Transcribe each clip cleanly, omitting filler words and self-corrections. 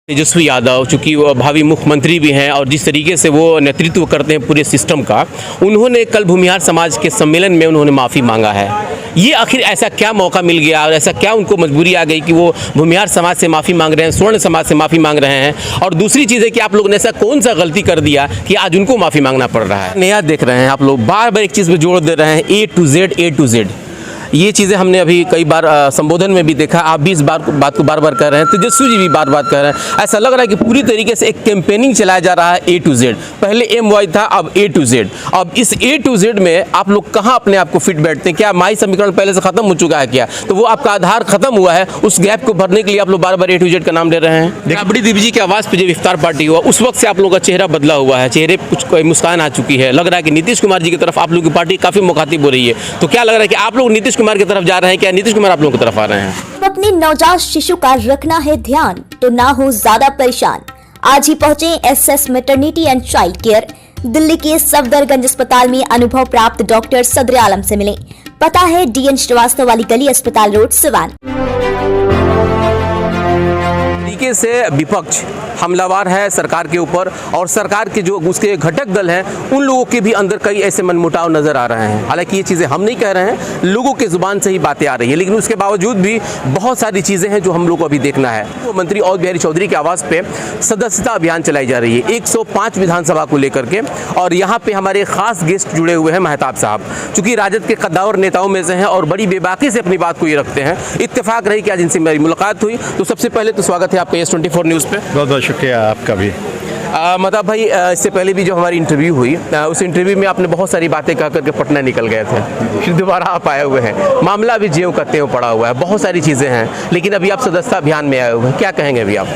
तेजस्वी यादव चूँकि वो भावी मुख्यमंत्री भी हैं और जिस तरीके से वो नेतृत्व करते हैं पूरे सिस्टम का, उन्होंने कल भूमिहार समाज के सम्मेलन में उन्होंने माफ़ी मांगा है। ये आखिर ऐसा क्या मौका मिल गया और ऐसा क्या उनको मजबूरी आ गई कि वो भूमिहार समाज से माफ़ी मांग रहे हैं, स्वर्ण समाज से माफ़ी मांग रहे हैं? और दूसरी चीज़ है कि आप लोगों ने ऐसा कौन सा गलती कर दिया कि आज उनको माफ़ी मांगना पड़ रहा है? नया देख रहे हैं आप लोग, बार बार एक चीज़ पर जोड़ दे रहे हैं, A to Z। ये चीज़ें हमने अभी कई बार संबोधन में भी देखा। आप भी इस बात को बार बार कह रहे हैं, तेजस्वी जी भी बार बार कह रहे हैं। ऐसा लग रहा है कि पूरी तरीके से एक कैंपेनिंग चलाया जा रहा है A to Z। पहले MY था, अब A to Z। अब इस A to Z में आप लोग कहाँ अपने आप को फिट बैठते हैं? क्या माई समीकरण पहले से खत्म हो चुका है क्या? तो वो आपका आधार खत्म हुआ है, उस गैप को भरने के लिए आप लोग बार बार A to Z का नाम ले रहे हैं। राबड़ी देवी जी की आवाज़ पर जब इफ्तार पार्टी हुआ, उस वक्त से आप लोगों का चेहरा बदला हुआ है, चेहरे कुछ कोई मुस्कान आ चुकी है। लग रहा है कि नीतीश कुमार जी की तरफ आप लोग की पार्टी काफ़ी मुखातिब हो रही है। तो क्या लग रहा है कि आप लोग नीतीश कुमार की तरफ जा रहे हैं? क्या नीतीश कुमार आप लोगों की तरफ आ रहे हैं? अपने नवजात शिशु का रखना है ध्यान तो ना हो ज्यादा परेशान। आज ही पहुंचे SS maternity and child care. Delhi के सफदरगंज अस्पताल में अनुभव प्राप्त डॉक्टर सदर आलम से मिले। पता है DN श्रीवास्तव वाली गली, अस्पताल रोड, सिवान। तरीके से विपक्ष हमलावर है सरकार के ऊपर और सरकार के जो उसके घटक दल हैं उन लोगों के भी अंदर कई ऐसे मनमुटाव नजर आ रहे हैं। हालांकि ये चीज़ें हम नहीं कह रहे हैं, लोगों के जुबान से ही बातें आ रही है, लेकिन उसके बावजूद भी बहुत सारी चीज़ें हैं जो हम लोग को अभी देखना है। वो मंत्री अवध बिहारी चौधरी के आवास पे सदस्यता अभियान चलाई जा रही है 105 विधानसभा को लेकर के, और यहाँ पे हमारे खास गेस्ट जुड़े हुए हैं महताब साहब, चूँकि राजद के कद्दावर नेताओं में से हैं और बड़ी बेबाकी से अपनी बात को ये रखते हैं। इत्तेफाक रही कि आज इनसे मेरी मुलाकात हुई। तो सबसे पहले तो स्वागत है आपका S24 न्यूज़ पे। बहुत बहुत शुक्रिया आपका भी। मतलब भाई, इससे पहले भी जो हमारी इंटरव्यू हुई उस इंटरव्यू में आपने बहुत सारी बातें कह करके पटना निकल गए थे, फिर दोबारा आप आए हुए हैं। मामला अभी ज्यों का त्यों पड़ा हुआ है, बहुत सारी चीज़ें हैं, लेकिन अभी आप सदस्यता अभियान में आए हुए हैं। क्या कहेंगे अभी आप?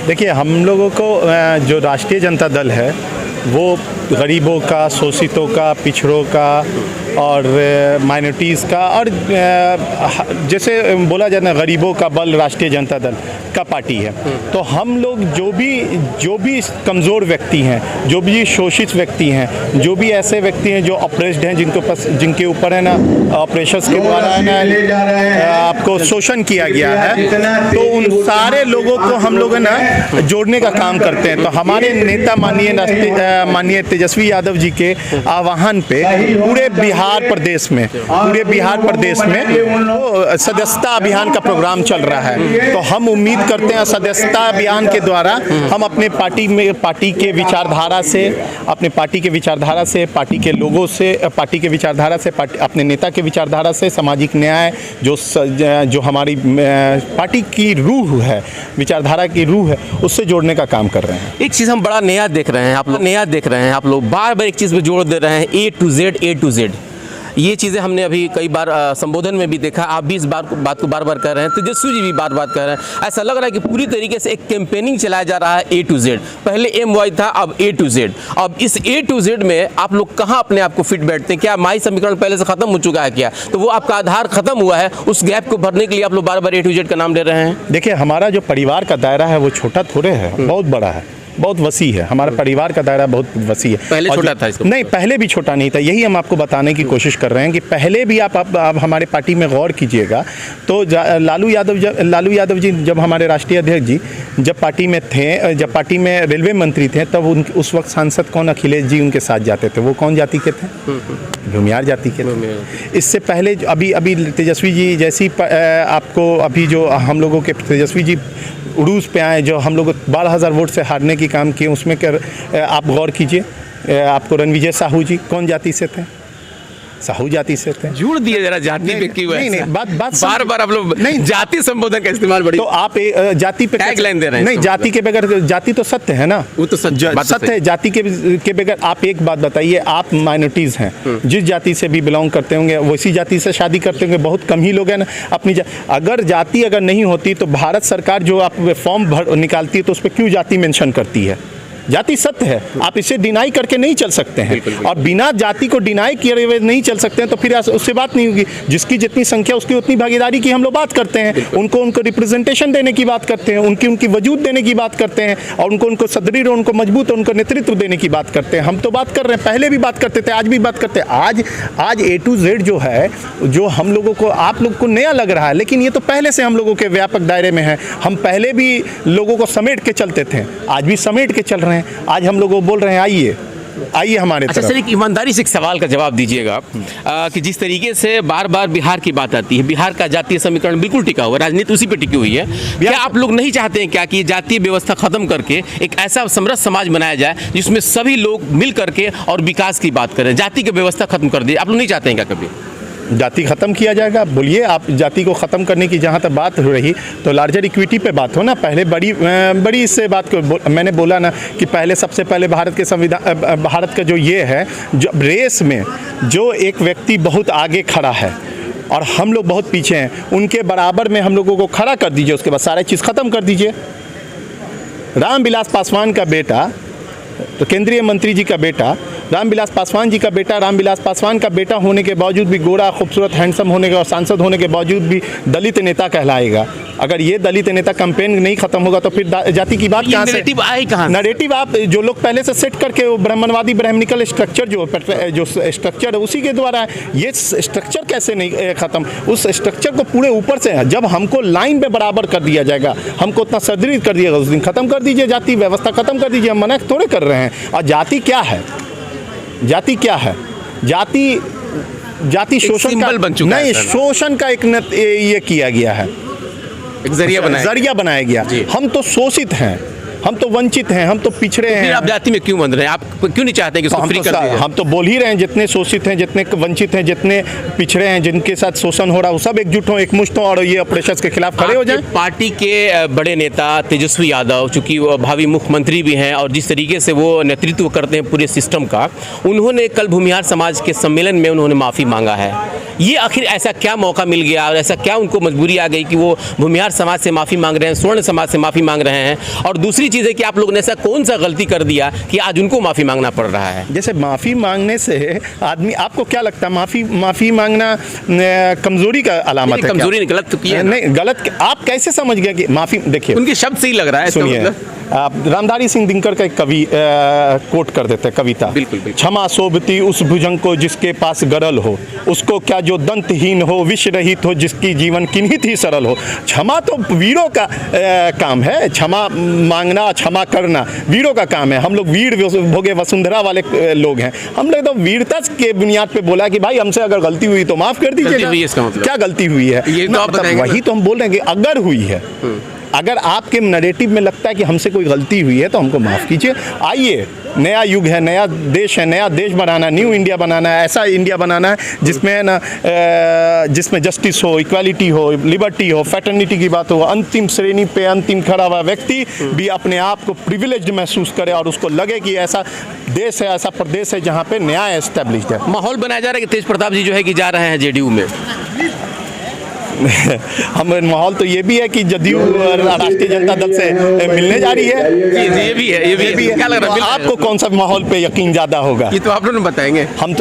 देखिए, हम लोगों को जो राष्ट्रीय जनता दल है वो गरीबों का, शोषितों का, पिछड़ों का और माइनॉरिटीज़ का, और जैसे बोला जाता है गरीबों का बल राष्ट्रीय जनता दल का पार्टी है। तो हम लोग जो भी कमज़ोर व्यक्ति हैं, जो भी शोषित व्यक्ति हैं, जो भी ऐसे व्यक्ति हैं जो ऑपरेस्ड हैं, जिनके ऊपर है ना ऑपरेशंस के द्वारा है ना आपको शोषण किया गया है, तो उन सारे लोगों को हम लोग है ना जोड़ने का काम करते हैं। तो हमारे नेता माननीय तेजस्वी यादव जी के आह्वान पे पूरे बिहार प्रदेश में वो सदस्यता अभियान का प्रोग्राम चल रहा है। तो हम उम्मीद करते हैं सदस्यता अभियान के द्वारा हम अपने पार्टी के विचारधारा से, पार्टी के लोगों से, पार्टी के विचारधारा से, अपने नेता के विचारधारा से, सामाजिक न्याय जो हमारी पार्टी की रूह है, विचारधारा की रूह है, उससे जोड़ने का काम कर रहे हैं। एक चीज़ हम बड़ा नया देख रहे हैं आप लोग, बार बार एक चीज़ पे जोड़ दे रहे हैं, A to Z। ये चीज़ें हमने अभी कई बार संबोधन में भी देखा। आप भी इस बात को बार बार कह रहे हैं, तेजस्वी जी भी बार बार कह रहे हैं। ऐसा लग रहा है कि पूरी तरीके से एक कैंपेनिंग चलाया जा रहा है A to Z। पहले MY था, अब A to Z। अब इस A to Z में आप लोग कहाँ अपने आप को फिट बैठते हैं? क्या माई समीकरण पहले से खत्म हो चुका है क्या? तो वो आपका आधार खत्म हुआ है, उस गैप को भरने के लिए आप लोग बार बार A to Z का नाम ले रहे हैं। देखिए, हमारा जो परिवार का दायरा है वो छोटा थोड़े है, बहुत बड़ा है, बहुत वसी है। हमारा परिवार का दायरा बहुत वसी है। पहले छोटा था इसको? नहीं, पहले भी छोटा नहीं था। यही हम आपको बताने की कोशिश कर रहे हैं कि पहले भी आप हमारे पार्टी में गौर कीजिएगा तो लालू यादव जी जब हमारे राष्ट्रीय अध्यक्ष जी जब पार्टी में थे, जब पार्टी में रेलवे मंत्री थे, तब उस वक्त सांसद कौन, अखिलेश जी उनके साथ जाते थे। वो कौन जाति के थे? भूमिहार जाति के थे। इससे पहले अभी तेजस्वी जी जैसी आपको अभी जो हम लोगों के तेजस्वी जी उरूज पे आए, जो हम लोग 12,000 वोट से हारने की काम किए, उसमें आप गौर कीजिए। आपको रणविजय साहू जी कौन जाति से थे? साहू जाति से थे। जोड़ दिए जरा जाति पे क्यों? नहीं, बात बार आप लोग नहीं जाति संबोधन का इस्तेमाल बड़ी, तो आप जाति पे टैगलाइन दे रहे हैं। नहीं, जाति के बगैर, जाति तो सत्य है ना, वो तो सत्य है। जाति के बगैर आप एक बात बताइए, आप माइनॉरिटीज हैं, जिस जाति से भी बिलोंग करते होंगे वैसी जाति से शादी करते होंगे, बहुत कम ही लोग हैं ना अपनी अगर जाति अगर नहीं होती तो भारत सरकार जो आप फॉर्म निकालती है तो उस पर क्यों जाति मेंशन करती है? जाति सत्य है, आप इसे डिनाई करके नहीं चल सकते हैं। और बिना जाति को डिनाई किए हुए नहीं चल सकते हैं तो फिर उससे बात नहीं होगी। जिसकी जितनी संख्या उसकी उतनी भागीदारी की हम लोग बात करते हैं, उनको रिप्रेजेंटेशन देने की बात करते हैं, उनकी वजूद देने की बात करते हैं, और उनको सुदृढ़, उनको मजबूत, उनको नेतृत्व देने की बात करते हैं। हम तो बात कर रहे हैं, पहले भी बात करते थे, आज भी बात करते हैं। आज A to Z जो है, जो हम लोगों को, आप लोग को नया लग रहा है, लेकिन ये तो पहले से हम लोगों के व्यापक दायरे में है। हम पहले भी लोगों को समेट के चलते थे, आज भी समेट के चल रहे हैं। आज हम लोग को बोल रहे हैं आइए हमारे अच्छा तरफ। सर, एक ईमानदारी से एक सवाल का जवाब दीजिएगा कि जिस तरीके से बार बार बिहार की बात आती है, बिहार का जातीय समीकरण बिल्कुल टिका हुआ है, राजनीति उसी पे टिकी हुई है। क्या आप लोग नहीं चाहते हैं क्या कि जातीय व्यवस्था खत्म करके एक ऐसा समृद्ध समाज बनाया जाए जिसमें सभी लोग मिल करके और विकास की बात करें? जाति की व्यवस्था खत्म कर दी, आप लोग नहीं चाहते हैं क्या कभी? जाति खत्म किया जाएगा? बोलिए, आप जाति को ख़त्म करने की जहाँ तक बात हो रही तो लार्जर इक्विटी पे बात हो ना। पहले बड़ी इससे बात को मैंने बोला ना कि पहले सबसे पहले भारत के संविधान, भारत का जो ये है, जो रेस में जो एक व्यक्ति बहुत आगे खड़ा है और हम लोग बहुत पीछे हैं, उनके बराबर में हम लोगों को खड़ा कर दीजिए, उसके बाद सारी चीज़ ख़त्म कर दीजिए। रामविलास पासवान का बेटा, तो केंद्रीय मंत्री जी का बेटा, रामविलास पासवान जी का बेटा, रामविलास पासवान का बेटा होने के बावजूद भी, गोरा, खूबसूरत, हैंडसम होने के और सांसद होने के बावजूद भी दलित नेता कहलाएगा। अगर ये दलित नेता कैंपेन नहीं खत्म होगा तो फिर जाति की बात कहाँ से? नैरेटिव आए कहाँ? नैरेटिव आप जो लोग पहले से सेट करके वो ब्राह्मणवादी ब्राह्मणिकल स्ट्रक्चर जो स्ट्रक्चर है उसी के द्वारा है। ये स्ट्रक्चर कैसे नहीं खत्म? उस स्ट्रक्चर को पूरे ऊपर से जब हमको लाइन में बराबर कर दिया जाएगा, हमको उतना सुदृढ़ कर दिएगा, उस दिन खत्म कर दीजिए, जाति व्यवस्था खत्म कर दीजिए। हम मना थोड़े कर रहे हैं। और जाति क्या है? जाति क्या है? जाति शोषण का बन चुका है, नहीं, शोषण का एक ये किया गया है, एक जरिया बनाया गया। हम तो शोषित हैं, हम तो वंचित हैं, हम तो पिछड़े हैं। फिर आप जाति में क्यों बंध रहे हैं? आप क्यों नहीं चाहते कि इसको फ्री कर दिया जाए? हम तो बोल ही रहे हैं, जितने शोषित हैं, जितने वंचित हैं, जितने पिछड़े हैं, जिनके साथ शोषण हो रहा है, वो सब एकजुट हों, एकमुश्त हों और ये ऑपरेशंस के खिलाफ खड़े हो जाएं। पार्टी के बड़े नेता तेजस्वी यादव, चूंकि वो भावी मुख्यमंत्री भी हैं और जिस तरीके से वो नेतृत्व करते हैं पूरे सिस्टम का, उन्होंने कल भूमिहार समाज के सम्मेलन में उन्होंने माफ़ी मांगा है। ये आखिर ऐसा क्या मौका मिल गया और ऐसा क्या उनको मजबूरी आ गई कि वो भूमिहार समाज से माफ़ी मांग रहे हैं, स्वर्ण समाज से माफ़ी मांग रहे हैं? और दूसरी चीज़ है कि आप लोगों ने ऐसा कौन सा गलती कर दिया कि आज उनको माफ़ी मांगना पड़ रहा है? जैसे माफ़ी मांगने से आदमी, आपको क्या लगता है माफ़ी मांगना कमज़ोरी का अलामत है? कमज़ोरी नहीं, गलत तो किया नहीं, गलत आप कैसे समझ गए कि माफ़ी? देखिए, उनके शब्द सही लग रहा है। सुनिए, आप रामधारी सिंह दिनकर का एक कवि कोट कर देते हैं, कविता। बिल्कुल। क्षमा शोभती उस भुजंग को जिसके पास गरल हो, उसको क्या जो दंतहीन हो, विष रहित हो, जिसकी जीवन किन्हित ही सरल हो। क्षमा तो वीरों का काम है, क्षमा मांगना, क्षमा करना वीरों का काम है। हम लोग वीर भोगे वसुंधरा वाले लोग हैं। हम लोग तो वीरता के बुनियाद पे बोला कि भाई हमसे अगर गलती हुई तो माफ़ कर दीजिएगा। क्या गलती हुई है? वही तो हम बोल रहे हैं कि अगर हुई है, अगर आपके नैरेटिव में लगता है कि हमसे कोई गलती हुई है तो हमको माफ़ कीजिए। आइए, नया युग है, नया देश है, नया देश बनाना, न्यू इंडिया बनाना है, ऐसा इंडिया बनाना है जिसमें ना जिसमें जस्टिस हो, इक्वालिटी हो, लिबर्टी हो, फैटर्निटी की बात हो, अंतिम श्रेणी पे अंतिम खड़ा हुआ व्यक्ति भी अपने आप को प्रिविलेज्ड महसूस करे और उसको लगे कि ऐसा देश है, ऐसा प्रदेश है जहाँ पे न्याय एस्टेब्लिश्ड है। माहौल बनाया जा रहा है कि तेज प्रताप जी जो है कि जा रहे हैं जेडीयू में। हम माहौल तो ये भी है कि जदयू राष्ट्रीय जनता दल से मिलने जा रही है। ये भी है। क्या लग रहा है आपको कौन सा माहौल पे यकीन ज़्यादा होगा? ये तो आप लोग बताएंगे। हम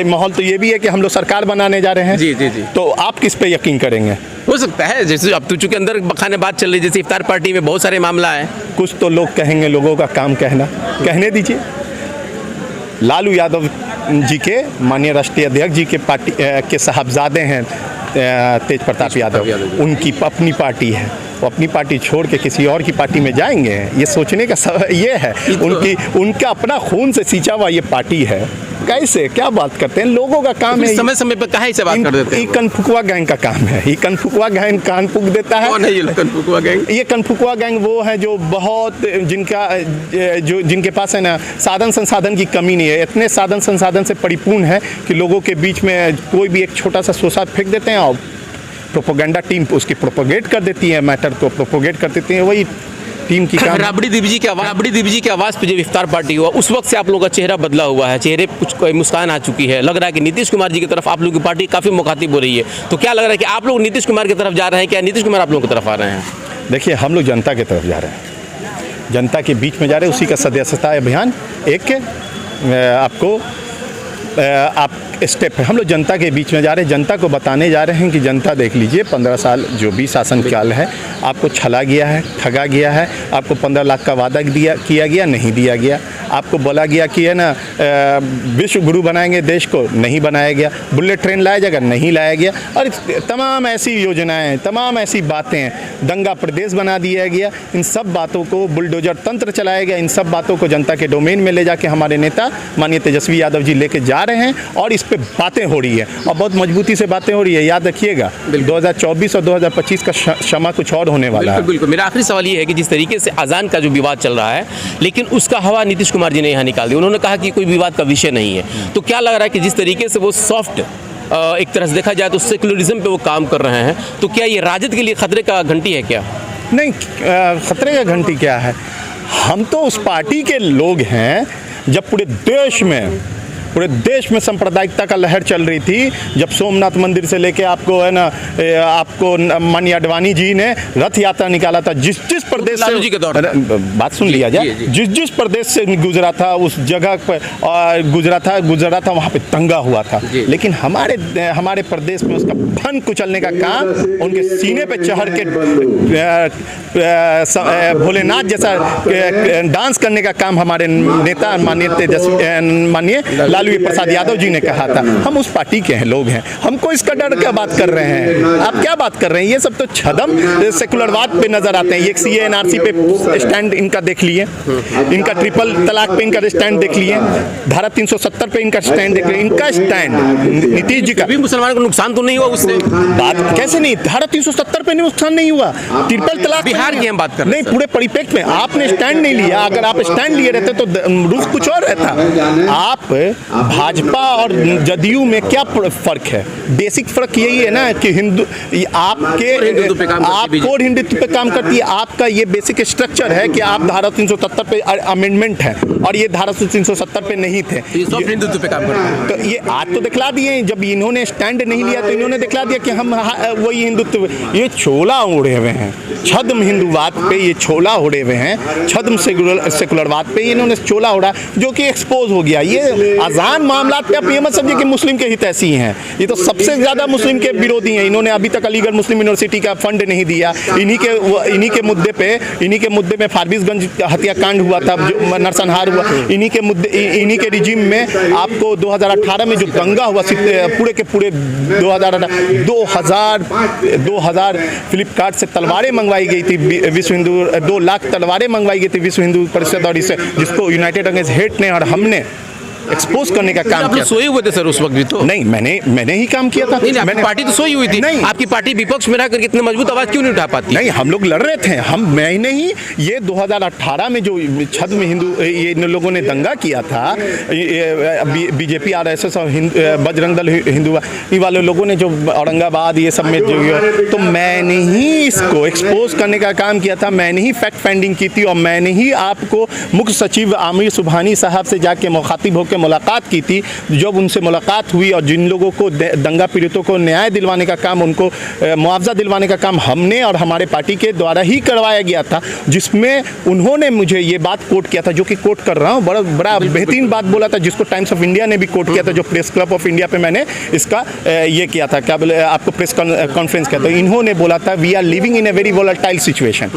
माहौल तो ये भी है कि हम लोग सरकार बनाने जा रहे हैं। जी। तो आप किस पे यकीन करेंगे? हो सकता है, जैसे अब तो चूंकि अंदर बखाने बात चल रही है, जैसे इफ्तार पार्टी में बहुत सारे मामला है। कुछ तो लोग कहेंगे, लोगों का काम कहना, कहने दीजिए। लालू यादव जी के, माननीय राष्ट्रीय अध्यक्ष जी के पार्टी के साहबजादे हैं तेज प्रताप यादव, उनकी अपनी पार्टी है, वो अपनी पार्टी छोड़ के किसी और की पार्टी में जाएंगे? ये सोचने का ये है। उनका अपना खून से सींचा हुआ ये पार्टी है। कैसे, क्या बात करते हैं? लोगों का काम है समय समय पे कहाँ से बात कर देते हैं। ये कनफुकवा गैंग का काम है। ये कनफुकवा गैंग कान फूक देता है। कौन है ये कनफुकवा गैंग? ये कनफुकवा गैंग वो है जो बहुत जिनके पास है ना साधन संसाधन की कमी नहीं है, इतने साधन संसाधन से परिपूर्ण है कि लोगों के बीच में कोई भी एक छोटा सा सोसा फेंक देते हैं और प्रोपोगेंडा टीम उसकी प्रोपोगेट कर देती है, मैटर को प्रोपोगेट कर देती है। वही टीम की काम। राबड़ी देवी जी की आवाज़ पे जब इफ्तार पार्टी हुआ उस वक्त से आप लोगों का चेहरा बदला हुआ है, चेहरे कुछ मुस्कान आ चुकी है। लग रहा है कि नीतीश कुमार जी की तरफ आप लोगों की पार्टी काफ़ी मुखातिब हो रही है। तो क्या लग रहा है कि आप लोग नीतीश कुमार की तरफ जा रहे हैं, क्या नीतीश कुमार आप लोगों की तरफ आ रहे हैं? देखिए, हम लोग जनता की तरफ जा रहे हैं। जनता के बीच में जा रहे हैं, उसी का सदस्यता अभियान एक आपको आप स्टेप है। हम लोग जनता के बीच में जा रहे हैं, जनता को बताने जा रहे हैं कि जनता देख लीजिए 15 साल जो भी शासनकाल है आपको छला गया है, ठगा गया है, आपको 15 लाख का वादा किया गया, नहीं दिया गया, आपको बोला गया कि है ना विश्व गुरु बनाएंगे देश को, नहीं बनाया गया, बुलेट ट्रेन लाया जाएगा, नहीं लाया गया, और तमाम ऐसी योजनाएं, तमाम ऐसी बातें, दंगा प्रदेश बना दिया गया, इन सब बातों को बुलडोजर तंत्र चलाया गया, इन सब बातों को जनता के डोमेन में ले जाके हमारे नेता माननीय तेजस्वी यादव जी लेके जा रहे हैं और इस पे बातें हो रही है और बहुत मजबूती से बातें हो रही है। याद रखिएगा 2024 और 2025 का क्षमा कुछ और होने वाला है। बिल्कुल। मेरा आखिरी सवाल ये है कि जिस तरीके से अजान का जो विवाद चल रहा है, लेकिन उसका हवा नीतीश कुमार जी ने यहाँ निकाल दिया। उन्होंने कहा कि कोई विवाद का विषय नहीं है। तो क्या लग रहा है कि जिस तरीके से वो सॉफ्ट एक तरह से देखा जाए तो सेकुलरिज्म पे वो काम कर रहे हैं, तो क्या ये राजद के लिए खतरे का घंटी है क्या? नहीं, खतरे का घंटी क्या है, हम तो उस पार्टी के लोग हैं जब पूरे देश में सांप्रदायिकता का लहर चल रही थी, जब सोमनाथ मंदिर से लेके आपको है ना आपको माननीय अडवाणी जी ने रथ यात्रा निकाला था, जिस प्रदेश से जी के दौर बात सुन लिया जाए, जिस प्रदेश से गुजरा था उस जगह पर गुजरा था वहाँ पे दंगा हुआ था। लेकिन हमारे प्रदेश में उसका फन कुचलने का काम, उनके सीने पे चढ़ के भोलेनाथ जैसा डांस करने का काम हमारे नेता माननीय लालू प्रसाद यादव जी ने कहा था। हम उस पार्टी के हैं, लोग हैं, हमको इसका डर क्या बात कर रहे हैं? आप क्या बात कर रहे हैं? ये सब तो छदम सेकुलरवाद पे नजर आते हैं। ये सीए एनआरसी पे स्टैंड इनका देख लिए, इनका ट्रिपल तलाक पे इनका स्टैंड देख लिए, धारा 370 पे इनका स्टैंड देख लिए, इनका स्टैंड नीतीश जी का। मुसलमानों को नुकसान तो नहीं हुआ उससे? बात कैसे नहीं, धारा 370 पे नुकसान नहीं हुआ, ट्रिपल तलाक बिहार की हम बात कर रहे हैं। नहीं, पूरे परिप्रेक्ष्य में आपने स्टैंड नहीं लिया। अगर आप स्टैंड लिए रहते तो रुख कुछ और रहता। आप भाजपा और जदयू में क्या फर्क है? बेसिक फर्क यही है ना कि आप कोड हिंदुत्व पे काम करती है। आपका ये बेसिक स्ट्रक्चर है कि आप धारा 370 पे अमेंडमेंट है और ये धारा 370 पे नहीं थे, हिंदुत्व पे काम करते हैं। तो ये आज तो दिखला दिए, जब इन्होंने स्टैंड नहीं लिया तो इन्होंने दिखला दिया कि हम वही हिंदुत्व। ये छोला ओढ़े हुए हैं छद्म हिंदुवाद पे, ये छोला ओढ़े हुए हैं छद्म सेकुलरवाद पे, इन्होंने छोला ओढ़ा जो कि एक्सपोज हो गया। ये अजान मामला पे आप ये मत समझिए कि मुस्लिम के हित ऐसी हैं, ये तो सबसे ज्यादा मुस्लिम के विरोधी हैं। इन्होंने अभी तक अलीगढ़ मुस्लिम यूनिवर्सिटी का फंड नहीं दिया। इन्हीं के मुद्दे में फारबिसगंज हत्याकांड हुआ था, नरसंहार हुआ, इन्हीं के रिजीम में आपको 2018 में जो दंगा हुआ, पूरे के पूरे 2000 फ्लिपकार्ट से तलवारें मंगवाई गई थी, विश्व हिंदू 2 लाख तलवारें मंगवाई गई थी विश्व हिंदू परिषद और इसे, जिसको यूनाइटेड अगेंस्ट हेट ने और हमने एक्सपोज करने का काम किया। सोए हुए थे सर उस वक्त भी? तो नहीं, मैंने ही काम किया था। मैंने पार्टी तो सोई हुई थी। नहीं, आपकी पार्टी विपक्ष में रहकर इतने मजबूत आवाज क्यों नहीं उठा पाती? नहीं, हम लोग लड़ रहे थे। मैंने ही ये 2018 में जो छद्म हिंदू ये इन लोगों ने दंगा किया था, बीजेपी आरएसएस और बजरंग दल हिंदू वाले लोगों ने जो औरंगाबाद ये सब में जो, तो मैंने ही इसको एक्सपोज करने का काम किया था। मैंने ही फैक्ट फाइंडिंग की थी और मैंने ही आपको मुख्य सचिव आमिर सुबहानी साहब से जाके मुखातिब होकर मुलाकात की थी। जब उनसे मुलाकात हुई और जिन लोगों को दंगा पीड़ितों को न्याय दिलवाने का काम, उनको मुआवजा दिलवाने का काम हमने और हमारे पार्टी के द्वारा ही करवाया गया था, जिसमें उन्होंने मुझे ये बात कोट किया था, जो कि कोट कर रहा हूँ, बड़ा बेहतरीन बात बोला था, जिसको टाइम्स ऑफ इंडिया ने भी कोट किया था, जो प्रेस क्लब ऑफ इंडिया पे मैंने इसका ये किया था, क्या बोले आपको प्रेस कॉन्फ्रेंस किया था। इन्होंने बोला था we are living in a very volatile situation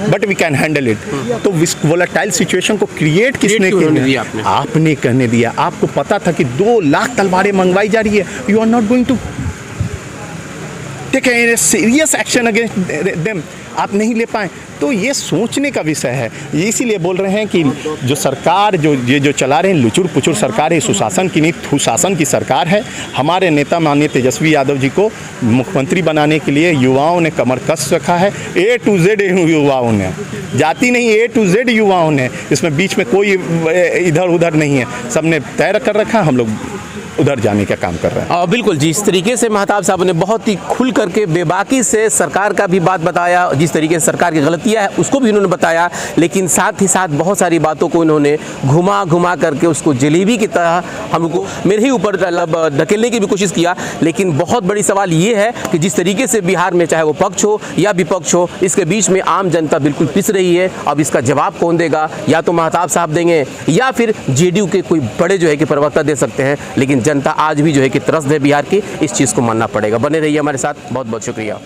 but we can handle it. तो इस वोलेटाइल सिचुएशन को क्रिएट किसने किया? आपने करने दिया। आपको पता था कि 2 लाख तलवारें मंगवाई जा रही है। You are not going to take a serious action against them. आप नहीं ले पाए, तो ये सोचने का विषय है। ये इसीलिए बोल रहे हैं कि जो सरकार जो चला रहे हैं लुचुर पुचुर सरकार है, सुशासन की नहीं सुशासन की सरकार है। हमारे नेता माननीय तेजस्वी यादव जी को मुख्यमंत्री बनाने के लिए युवाओं ने कमर कस रखा है। A to Z युवाओं ने, जाति नहीं, A to Z युवाओं ने, इसमें बीच में कोई इधर उधर नहीं है, सबने तय कर रखा। हम लोग उधर जाने का काम कर रहे हैं। बिल्कुल जी, इस तरीके से महताब साहब ने बहुत ही खुल करके बेबाकी से सरकार का भी बात बताया, जिस तरीके से सरकार की गलतियाँ किया है उसको भी उन्होंने बताया, लेकिन साथ ही साथ बहुत सारी बातों को इन्होंने घुमा घुमा करके उसको जलेबी की तरह हमको मेरे ही ऊपर धकेलने की भी कोशिश किया। लेकिन बहुत बड़ी सवाल ये है कि जिस तरीके से बिहार में चाहे वो पक्ष हो या विपक्ष हो, इसके बीच में आम जनता बिल्कुल पिस रही है। अब इसका जवाब कौन देगा? या तो महताब साहब देंगे या फिर जेडीयू के कोई बड़े जो है कि प्रवक्ता दे सकते हैं, लेकिन जनता आज भी जो है कि त्रस्त है बिहार की, इस चीज़ को मानना पड़ेगा। बने रहिए हमारे साथ, बहुत बहुत शुक्रिया।